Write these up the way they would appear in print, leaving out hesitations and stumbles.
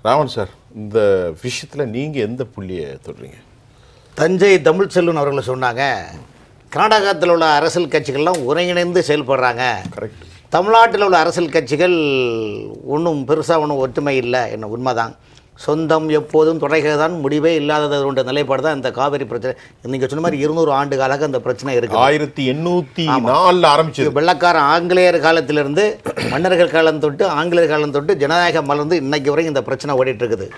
Raavan sir, இந்த விஷயத்தில் நீங்கள் எந்த புள்ளியை சொல்கிறீங்க? தஞ்சை தமிழ்ச்செல்வன் அவர்கள் சொன்னாங்க, கர்நாடகத்தில் உள்ள அரசியல் கட்சிகள்லாம் ஒருங்கிணைந்து செயல்படுறாங்க. கரெக்ட். தமிழ்நாட்டில் உள்ள அரசியல் கட்சிகள் ஒன்றும் பெருசாக ஒன்றும் ஒற்றுமை இல்லை. என்ன உண்மைதான். சொந்தம் எப்போதும் தொடர்கிறது தான், முடிவே இல்லாததுன்ற நிலைப்பாடு தான் இந்த காவிரி பிரச்சனை. நீங்கள் சொன்ன மாதிரி 200 ஆண்டு காலாக அந்த பிரச்சனை இருக்குது. 1804 ஆரம்பிச்சது. வெள்ளக்கார ஆங்கிலேயர் காலத்திலிருந்து மன்னர்கள் காலம் தொட்டு ஆங்கிலேயர் காலம் தொட்டு ஜனநாயகம் மலர்ந்து இன்னைக்கு வரைக்கும் இந்த பிரச்சனை ஓடிட்டு இருக்குது.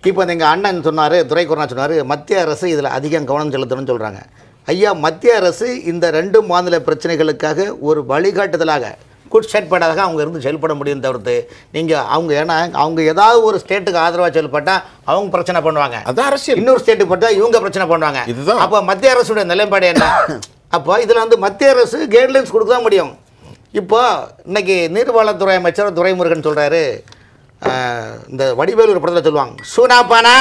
இப்போ எங்கள் அண்ணன் சொன்னார், துரைக்கொரோனா சொன்னார், மத்திய அரசு இதில் அதிகம் கவனம் செலுத்தணும்னு சொல்கிறாங்க. ஐயா, மத்திய அரசு இந்த 2 மாநில பிரச்சனைகளுக்காக ஒரு வழிகாட்டுதலாக குட் செயல்படாதாக அவங்க இருந்து செயல்பட முடியும் தவிர்த்து நீங்கள் அவங்க ஏன்னா அவங்க ஏதாவது ஒரு ஸ்டேட்டுக்கு ஆதரவாக செயல்பட்டால் அவங்க பிரச்சனை பண்ணுவாங்க, அதான் அரசியல். இன்னொரு ஸ்டேட்டுக்கு பட்டால் இவங்க பிரச்சனை பண்ணுவாங்க. இதுதான். அப்போ மத்திய அரசுடைய நிலைப்பாடு என்ன? அப்போ இதில் வந்து மத்திய அரசு கைட்லைன்ஸ் கொடுக்க தான் முடியும். இப்போ இன்னைக்கு நீர்வளத்துறை அமைச்சர் துரைமுருகன் சொல்கிறாரு, இந்த வடிவேலூர் படத்தில் சொல்லுவாங்க, சூனாப்பானா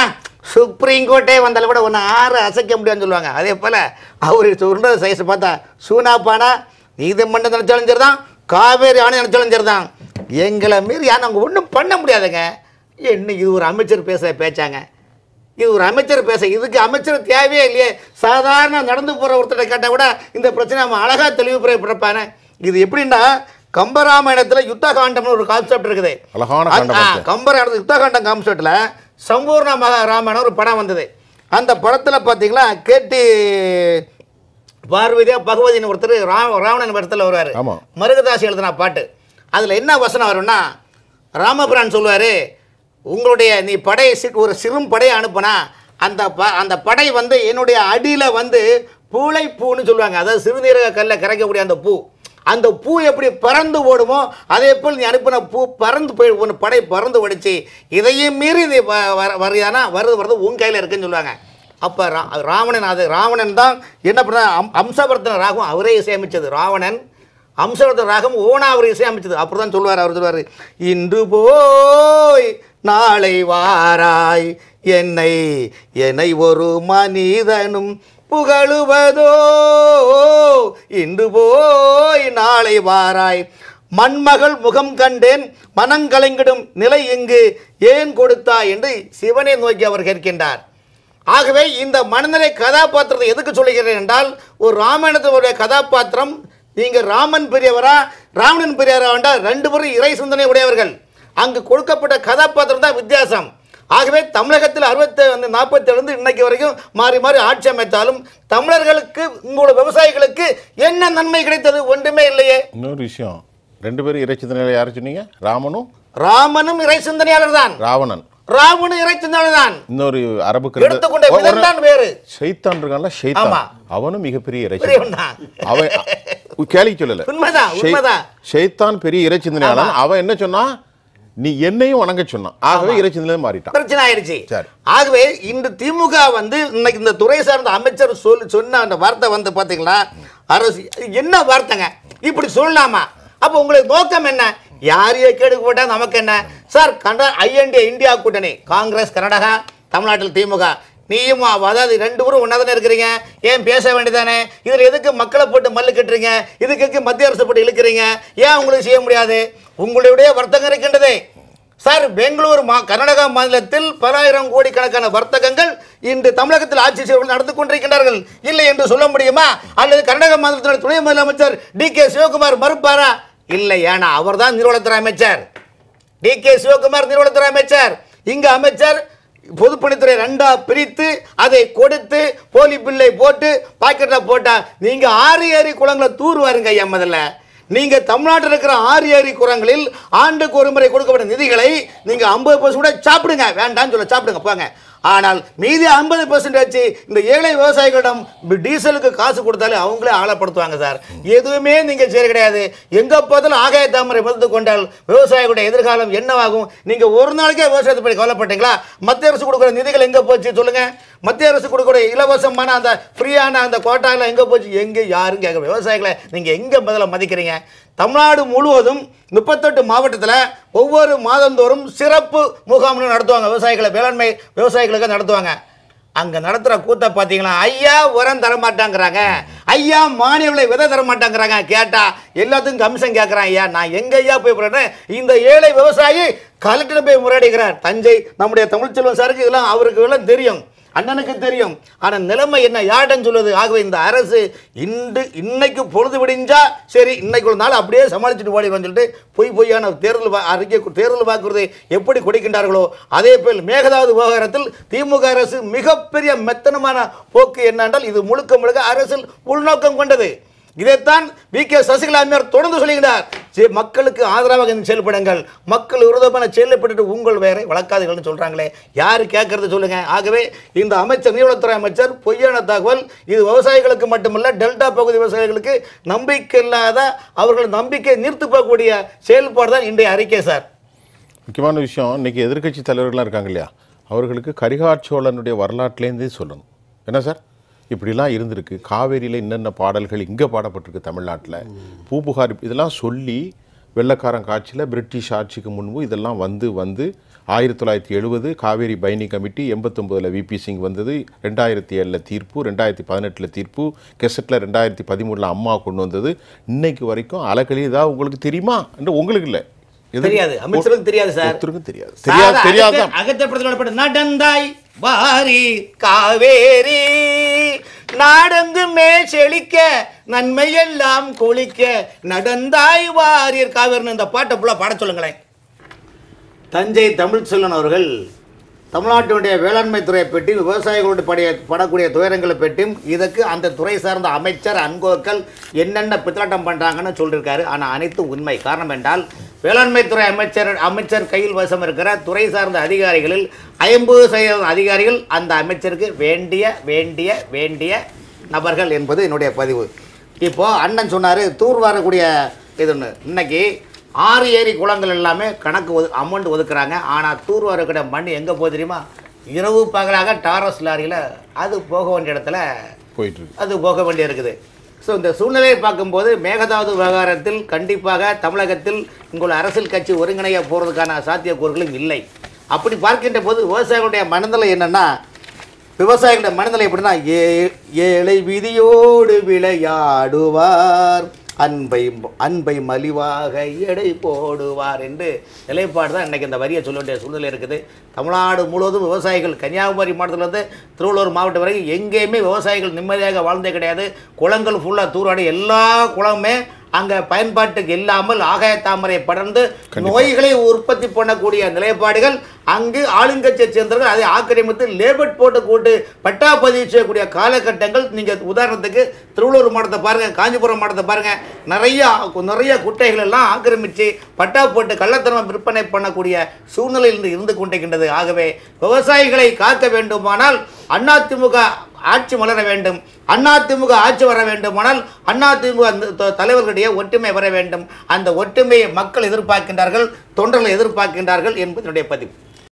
சுப்ரீம் கோர்ட்டே வந்தாலும் கூட ஒன்று அசைக்க முடியாதுன்னு சொல்லுவாங்க. அதே போல் அவர் சொல்கிற சைஸை பார்த்தா சூனாப்பானா நீதிமன்றம் நினச்சாலும் சரி தான், காவேரி ஆணையம் நினச்சாலும் சரி தான், எங்களை மீறி நாங்கள் ஒன்றும் பண்ண முடியாதுங்க. என்ன இது ஒரு அமைச்சர் பேச பேச்சாங்க? இது ஒரு அமைச்சர் பேச, இதுக்கு அமைச்சர் தேவையே இல்லையே. சாதாரண நடந்து போகிற ஒருத்தரை கேட்டால் கூட இந்த பிரச்சனை அவன் அழகாக தெளிவு பிறப்பானே. இது எப்படின்னா, கம்பராமாயணத்தில் யுத்த காண்டம்னு ஒரு கான்செப்ட் இருக்குது. கம்பராமாயணத்தில் யுத்த காண்டம் கான்செப்டில் சம்பூர்ண ராமாயணம் ஒரு படம் வந்தது. அந்த படத்தில் பார்த்தீங்களா, கேட்டி பார்வதியா பகவதினு ஒருத்தர் ராவணன் படத்தில் வருவார். மருகதாசி எழுதின பாட்டு. அதில் என்ன வசனம் வரும்னா, ராமபிரான் சொல்லுவார், உங்களுடைய நீ படை ஒரு சிறும் படையை அனுப்புனா அந்த படை வந்து என்னுடைய அடியில் வந்து பூளை பூன்னு சொல்லுவாங்க. அதாவது சிறுநீரக கல்ல கரைக்கக்கூடிய அந்த பூ, அந்த பூ எப்படி பறந்து ஓடுமோ அதே போல் நீ அனுப்பின பூ பறந்து போய் ஒன்று படை பறந்து ஓடிச்சு. இதையும் மீறி நீ வருதானா வருது உன் கையில் இருக்குன்னு சொல்லுவாங்க. அப்போ ராவணன் தான் என்ன பண்ண, அம்சவர்த்தன ராகம் அவரே இசையமைச்சது. ராவணன் அம்சவர்த்தன ராகம் ஓனா அவர் இசையமைச்சது. அப்படி தான் சொல்லுவார். அவர் சொல்லுவார், இன்று போய் நாளை வாராய் என்னை ஒரு மனிதனும் புகழுவதோ, இன்று போய் நாளை வாராய் மண்மகள் முகம் கண்டேன் மனங்கலங்கிடும் நிலை இங்கு ஏன் கொடுத்தாய் என்று சிவனை நோக்கி அவர் கேட்கின்றார். ஆகவே இந்த மனநிலை கதாபாத்திரத்தை எதுக்கு சொல்லுகிறேன் என்றால், ஒரு ராமாயணத்தினுடைய கதாபாத்திரம், நீங்கள் ராமன் பெரியவரா ராவணன் பெரியவரா என்றால் 2 பேரும் இறை சிந்தனை உடையவர்கள். அங்கு கொடுக்கப்பட்ட கதாபாத்திரம் தான் வித்தியாசம். ஆகவே தமிழகத்தில் 47 இன்னைக்கு வரைக்கும் மாறி மாறி ஆட்சி அமைத்தாலும் தமிழர்களுக்கு உங்களோட விவசாயிகளுக்கு என்ன நன்மை கிடைத்தது? ஒன்றுமே இல்லையே. இன்னொரு விஷயம், 2 பேரும் இறை சிந்தனையாளர் யாரு சொன்னீங்க? ராமனும் இறை சிந்தனையாளர் தான். ராவணன் இறை சிந்தனையாளர் தான். இன்னொரு அரபு எடுத்துக்கொண்ட விதம் தான் வேறு. ஷைத்தான் இருக்கான்ல, ஷைத்தான், அவனும் மிகப்பெரிய இறை சிந்தனையாளர். அவன் கேள்வி சொல்லல, உண்மைதான். ஷைத்தான் பெரிய இறை சிந்தனையாளர். அவன் என்ன சொன்னா, நீ என்னையும் வணங்க சொன்னான். ஆகவே இறைச்சியில மாறிட்டான், பிரச்சனை ஆயிடுச்சு. ஆகவே இந்த திமுக வந்து இன்னைக்கு இந்த துறை சார்ந்த அமைச்சர் சொன்ன அந்த வார்த்தை வந்து பாத்தீங்களா, அரசு என்ன வார்த்தைங்க, இப்படி சொல்லலாமா? அப்போ உங்களுக்கு நோக்கம் என்ன? யாரையோ கேடுக்கு போட்டா நமக்கு என்ன சார்? ஐஎன்டி இந்தியா கூட்டணி, காங்கிரஸ் கர்நாடகா, தமிழ்நாட்டில் திமுக, நீயும் அதாவது 2 பேரும் ஒன்னாதானே இருக்கிறீங்க. ஏன் பேச வேண்டியதானே? இதில் எதுக்கு மக்களை போட்டு மல்லு கட்டுறீங்க? இதுக்கு மத்திய அரசு போட்டு இழுக்கிறீங்க? ஏன் உங்களுக்கு செய்ய முடியாது? உங்களுடைய வர்த்தகம் இருக்கின்றது சார். பெங்களூர் கர்நாடகா மாநிலத்தில் பல ஆயிரம் கோடிக்கணக்கான வர்த்தகங்கள் இன்று தமிழகத்தில் ஆட்சி செய்வர்கள் நடந்து கொண்டிருக்கின்றார்கள். இல்லை என்று சொல்ல முடியுமா? அல்லது கர்நாடக மாநிலத்தினுடைய துணை முதலமைச்சர் DK சிவகுமார் மறுப்பாரா? இல்லை, ஏன்னா அவர் தான் நீர்வளத்துறை அமைச்சர். DK சிவகுமார் நீர்வளத்துறை அமைச்சர். இங்கு அமைச்சர் பொதுப்பணித்துறை 2ஆ பிரித்து அதை கொடுத்து போலி பில்லை போட்டு பாக்கெட்ல போட்டா நீங்க 6 ஏரி குளங்களை தூர்வாருங்க. ஐயா, முதல்ல நீங்க தமிழ்நாட்டில் இருக்கிற 6 ஏரி குளங்களில் ஆண்டுக்கு ஒரு முறை கொடுக்கப்பட்ட நிதிகளை நீங்க 50% கூட சாப்பிடுங்க, வேண்டாம்னு சொல்ல சாப்பிடுங்க போங்க. ஆனால் மீதி 50% வச்சு இந்த ஏழை விவசாயிகளிடம் டீசலுக்கு காசு கொடுத்தாலே அவங்களே ஆளப்படுத்துவாங்க சார். எதுவுமே நீங்கள் செய்ய கிடையாது. எங்கே பார்த்தாலும் ஆகாய தாமரை மருந்து கொண்டால் விவசாயிகளுடைய எதிர்காலம் என்னவாகும்? நீங்கள் ஒரு நாளைக்கே விவசாயத்தை பற்றி கவலைப்பட்டீங்களா? மத்திய அரசு கொடுக்குற நிதிகள் எங்கே போச்சு சொல்லுங்கள். மத்திய அரசு கொடுக்குற இலவசமான அந்த ஃப்ரீயான அந்த கோட்டாவில் எங்கே போச்சு? எங்கே யாரும் கேட்க. விவசாயிகளை நீங்கள் எங்கே முதல்ல மதிக்கிறீங்க? தமிழ்நாடு முழுவதும் 38 மாவட்டத்தில் ஒவ்வொரு மாதந்தோறும் சிறப்பு முகாம்னு நடத்துவாங்க. விவசாயிகளை வேளாண்மை விவசாயிகளுக்கு நடத்துவாங்க. அங்கே நடத்துகிற கூத்த பார்த்தீங்களா, ஐயா உரம் தரமாட்டாங்கிறாங்க, ஐயா மானியர்களை விதை தர மாட்டாங்கிறாங்க. கேட்டா எல்லாத்துக்கும் கமிஷன் கேட்கறான். ஐயா நான் எங்க ஐயா போய் போறேன்? இந்த ஏழை விவசாயி கலெக்டர் போய் முறையிடுகிறார். தஞ்சை நம்முடைய தமிழ்ச்செல்வன் சாருக்கு இதெல்லாம் அவருக்கு எல்லாம் தெரியும், அண்ணனுக்கு தெரியும். ஆனால் நிலைமை என்ன யாருன்னு சொல்லுது. ஆகவே இந்த அரசு இன்னைக்கு பொழுது விடிஞ்சா சரி, இன்னைக்கு ஒரு நாள் அப்படியே சமாளிச்சுட்டு ஓடிடுவோம்னு சொல்லிட்டு பொய்யான தேர்தல் வாக்குறுதி எப்படி கொடுக்கின்றார்களோ அதே போல் மேகதாது விவகாரத்தில் திமுக அரசு மிகப்பெரிய மெத்தனமான போக்கு என்னென்றால் இது முழுக்க முழுக்க அரசில் உள்நோக்கம் கொண்டது. இதைத்தான் வி.கே. சசிகலா அம்மையார் தொடர்ந்து சொல்லுகிறார். மக்களுக்கு ஆதரவாக செயல்படுங்கள், மக்கள் விரோதமான செயல்பட்டு உங்கள் வேரை வளர்க்காதீர்கள் சொல்றாங்களே, யாரு கேட்கறது சொல்லுங்க. ஆகவே இந்த அமைச்சர், நீர்வளத்துறை அமைச்சர் பொய்யான தகவல். இது விவசாயிகளுக்கு மட்டுமல்ல, டெல்டா பகுதி விவசாயிகளுக்கு நம்பிக்கை இல்லாத, அவர்கள் நம்பிக்கை நீர்த்து போகக்கூடிய செயல்பாடு தான் இன்றைய அறிக்கை. சார், முக்கியமான விஷயம், இன்னைக்கு எதிர்கட்சி தலைவர்கள்லாம் இருக்காங்க இல்லையா, அவர்களுக்கு கரிகாட்சோழனுடைய வரலாற்றுலேருந்தே சொல்லணும். என்ன சார், இப்படிலாம் இருந்திருக்கு, காவேரியில் என்னென்ன பாடல்கள் இங்கே பாடப்பட்டிருக்கு, தமிழ்நாட்டில் பூபுகார், இதெல்லாம் சொல்லி வெள்ளக்காரன் காட்சியில் பிரிட்டிஷ் ஆட்சிக்கு முன்பு இதெல்லாம் வந்து 1970 காவேரி பைனி கமிட்டி, 89 விபி சிங் வந்தது, 2007 தீர்ப்பு, 2018 தீர்ப்பு, கெசட்டில் 2013 அம்மா கொண்டு வந்தது, இன்னைக்கு வரைக்கும் அலக்கழிதா உங்களுக்கு தெரியுமா என்று உங்களுக்கு இல்லை, தெரியாது, அமைச்சருக்கு தெரியாது சார், தெரியாது. அகத்தப்படுத்தப்பட்ட நடந்தாய் வாரி காவேரி நாடெங்குமே செழிக்க நன்மையெல்லாம் குளிக்க நடந்தாய் வாரியர் காவேரி. இந்த பாட்டை ஃபுல்லாக பாட சொல்லுங்களேன். தஞ்சை தமிழ்ச்செல்வன் அவர்கள் தமிழ்நாட்டினுடைய வேளாண்மை துறையை பற்றியும் விவசாயிகளுடைய படக்கூடிய துயரங்களை பற்றியும் இதற்கு அந்த துறை சார்ந்த அமைச்சர் அன்கோக்கள் என்னென்ன பித்தலாட்டம் பண்ணுறாங்கன்னு சொல்லியிருக்காரு. ஆனால் அனைத்தும் உண்மை. காரணம் என்றால் வேளாண்மை துறை அமைச்சர் கையில் வசம் இருக்கிற துறை சார்ந்த அதிகாரிகளில் 50% அதிகாரிகள் அந்த அமைச்சருக்கு வேண்டிய வேண்டிய வேண்டிய நபர்கள் என்பது என்னுடைய பதிவு. இப்போது அண்ணன் சொன்னார் தூர் வரக்கூடிய இது ஒன்று. இன்னைக்கு 6 ஏரி குளங்கள் எல்லாமே கணக்கு அமௌண்ட் ஒதுக்குறாங்க. ஆனால் தூர் வரக்கூடிய மண் எங்கே போகுது தெரியுமா? இரவு பகலாக டாரஸ் லாரியில் அது போக வேண்டிய இடத்துல அது போக வேண்டிய இருக்குது. ஸோ இந்த சூழ்நிலையை பார்க்கும்போது மேகதாது விவகாரத்தில் கண்டிப்பாக தமிழகத்தில் உங்கள் அரசியல் கட்சி ஒருங்கிணைய போகிறதுக்கான சாத்தியக்கூறுகளும் இல்லை. அப்படி பார்க்கின்ற போது விவசாயிகளுடைய மனநிலை என்னென்னா, விவசாயிகளுடைய மனநிலை எப்படின்னா, ஏழை விதியோடு விளையாடுவார், அன்பை மலிவாக எடை போடுவார் என்று நிலைப்பாடு தான் இன்றைக்கி இந்த வரியை சொல்ல வேண்டிய சூழ்நிலை இருக்குது. தமிழ்நாடு முழுவதும் விவசாயிகள், கன்னியாகுமரி மாவட்டத்திலேருந்து திருவள்ளூர் மாவட்டம் வரைக்கும் எங்கேயுமே விவசாயிகள் நிம்மதியாக வாழ்ந்தே கிடையாது. குளங்கள் ஃபுல்லாக தூராடி, எல்லா குளமுமே அங்கே பயன்பாட்டுக்கு இல்லாமல் ஆகாய தாமரை படர்ந்து நோய்களை உற்பத்தி பண்ணக்கூடிய நிலைப்பாடுகள் அங்கு ஆளுங்கட்சியை சேர்ந்தவர்கள் அதை ஆக்கிரமித்து லேபட் போட்டு கூட்டு பட்டா பதிவு செய்யக்கூடிய காலகட்டங்கள். நீங்கள் உதாரணத்துக்கு திருவள்ளூர் மாவட்டத்தை பாருங்கள், காஞ்சிபுரம் மாவட்டத்தை பாருங்கள், நிறைய குட்டைகள் எல்லாம் ஆக்கிரமித்து பட்டா போட்டு கள்ளத்தனம் விற்பனை பண்ணக்கூடிய சூழ்நிலையில் இருந்து கொண்டிருக்கின்றது. ஆகவே விவசாயிகளை காக்க வேண்டுமானால் அதிமுக ஆட்சி மலர வேண்டும். அதிமுக ஆட்சி வர வேண்டுமானால் அதிமுக தலைவர்களுடைய ஒற்றுமை வர வேண்டும். அந்த ஒற்றுமையை மக்கள் எதிர்பார்க்கின்றார்கள், தொண்டர்கள் எதிர்பார்க்கின்றார்கள் என்பது என்னுடைய பதிவு.